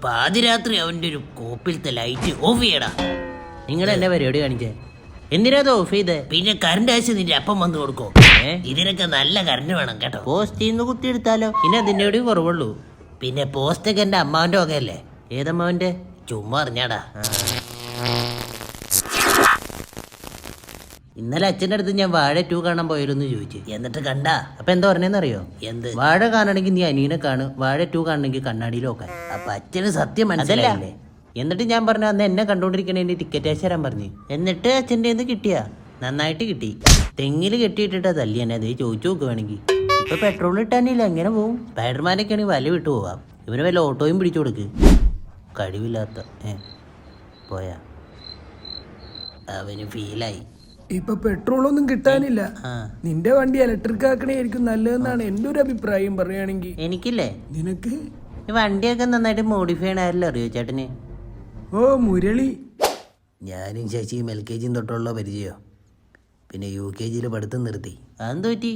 പാതിരാത്രി അവന്റെ ഒരു കോപ്പിലത്തെ ലൈറ്റ് ഓഫ് ചെയ്യടാ. നിങ്ങൾ എന്നെ പരിപാടി കാണിച്ചേ, എന്തിനാ അത് ഓഫ് ചെയ്തേ? പിന്നെ കറണ്ട് ആവശ്യം നിന്റെ അപ്പം വന്നു കൊടുക്കോ? ഇതിനൊക്കെ നല്ല കറണ്ട് വേണം കേട്ടോ. പോസ്റ്റിൽ നിന്ന് കുത്തിയെടുത്താലോ? ഇനി അതിന്റെ കൂടി കുറവുള്ളൂ. പിന്നെ പോസ്റ്റൊക്കെ എന്റെ അമ്മാവന്റെ വകയല്ലേ. ഏതമ്മാവന്റെ? ചുമ്മാ അറിഞ്ഞാടാ. ഇന്നലെ അച്ഛൻ്റെ അടുത്ത് ഞാൻ വാഴ 2 കാണാൻ പോയിരുന്നു ചോദിച്ചു. എന്നിട്ട് കണ്ടാ? അപ്പൊ എന്താ പറഞ്ഞെന്നറിയോ? എന്ത്? വാഴ കാണണമെങ്കിൽ നീ അനിയനെ കാണു, വാഴ 2 കാണണമെങ്കിൽ കണ്ണാടിയിൽ നോക്കാൻ. അപ്പൊ അച്ഛന് സത്യം മനസ്സിലായില്ലേ? എന്നിട്ട് ഞാൻ പറഞ്ഞു അന്ന് എന്നെ കണ്ടോണ്ടിരിക്കണേന്റെ ടിക്കറ്റ് അയച്ചു തരാൻ പറഞ്ഞു. എന്നിട്ട് അച്ഛൻ്റെ നിന്ന് കിട്ടിയാ? നന്നായിട്ട് കിട്ടി. തെങ്ങിൽ കെട്ടിയിട്ടിട്ടാ തല്ലി എന്നെ. അതേ ചോദിച്ചു നോക്ക് വേണമെങ്കിൽ. ഇപ്പൊ പെട്രോൾ ഇട്ടാനില്ല, എങ്ങനെ പോവും? സ്പൈഡർമാനൊക്കെ ആണെങ്കിൽ വല വിട്ടു പോവാം. ഇവന് വല്ല ഓട്ടോയും പിടിച്ചു കൊടുക്ക്. കഴിവില്ലാത്ത പോയാ അവന് ഫീലായി. ഇപ്പൊ പെട്രോളൊന്നും കിട്ടാനില്ല. നിന്റെ വണ്ടി ഇലക്ട്രിക് ആക്കണേയിരിക്കും നല്ലതെന്നാണ് എന്റെ ഒരു അഭിപ്രായം പറയുകയാണെങ്കിൽ. എനിക്കില്ലേ? നിനക്ക് ഈ വണ്ടിയൊക്കെ നന്നായിട്ട് മോഡിഫൈ ചെയ്യണമല്ലോ, അറിയോ ചേട്ടന്? ഓ മുരളി, ഞാനും ശശിയും LKG തൊട്ടുള്ള പരിചയോ. പിന്നെ UKG പഠിത്തം നിർത്തി. അതെന്ത് പറ്റി?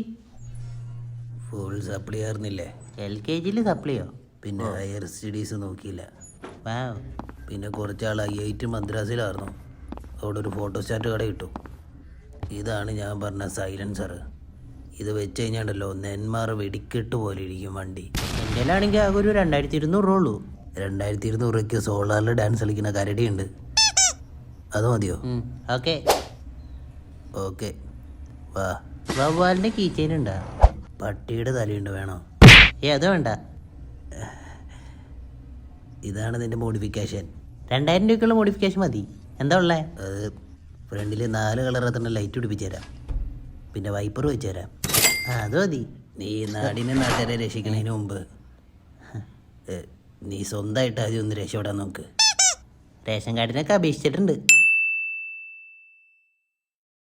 ഫുൾ സപ്ലി ആയിരുന്നില്ലേ. LKG സപ്ലിയോ? പിന്നെ ഹയർ സ്റ്റഡീസ് നോക്കിയില്ല. വാവ്. പിന്നെ കുറച്ചാൾ IIT മദ്രാസിലായിരുന്നു. അവിടെ ഒരു ഫോട്ടോസ്റ്റാറ്റ് കട കിട്ടും. ഇതാണ് ഞാൻ പറഞ്ഞ സൈലൻസർ. ഇത് വെച്ച് കഴിഞ്ഞാണ്ടല്ലോ നെന്മാർ വെടിക്കെട്ട് പോലെ ഇരിക്കും വണ്ടി. എൻ്റെ ആണെങ്കിൽ ആകെ ഒരു 2200 ഉള്ളൂ. 2200 രൂപയ്ക്ക് സോളാറിൽ ഡാൻസ് കളിക്കുന്ന കരടിയുണ്ട്. അത് മതിയോ? ഓക്കെ ഓക്കെ വാ. വവ്വാലിൻ്റെ കീ ചെയിൻ ഉണ്ടാ? പട്ടിയുടെ തലയുണ്ട്, വേണോ? അത് വേണ്ട. ഇതാണ് നിന്റെ മോഡിഫിക്കേഷൻ. 2000 രൂപയ്ക്കുള്ള മോഡിഫിക്കേഷൻ മതി. എന്താ ഉള്ളേ? അത് ഫ്രണ്ടിൽ 4 കളറിൽ തന്നെ ലൈറ്റ് പിടിപ്പിച്ചു തരാം. പിന്നെ വൈപ്പർ വെച്ച് തരാം. അത് മതി. നീ നാടിനെ നാട്ടുകാരെ രക്ഷിക്കുന്നതിന് മുമ്പ് നീ സ്വന്തമായിട്ട് ആദ്യം ഒന്ന് രക്ഷപ്പെടാൻ നോക്ക്. റേഷൻ കാർഡിനൊക്കെ അപേക്ഷിച്ചിട്ടുണ്ട്.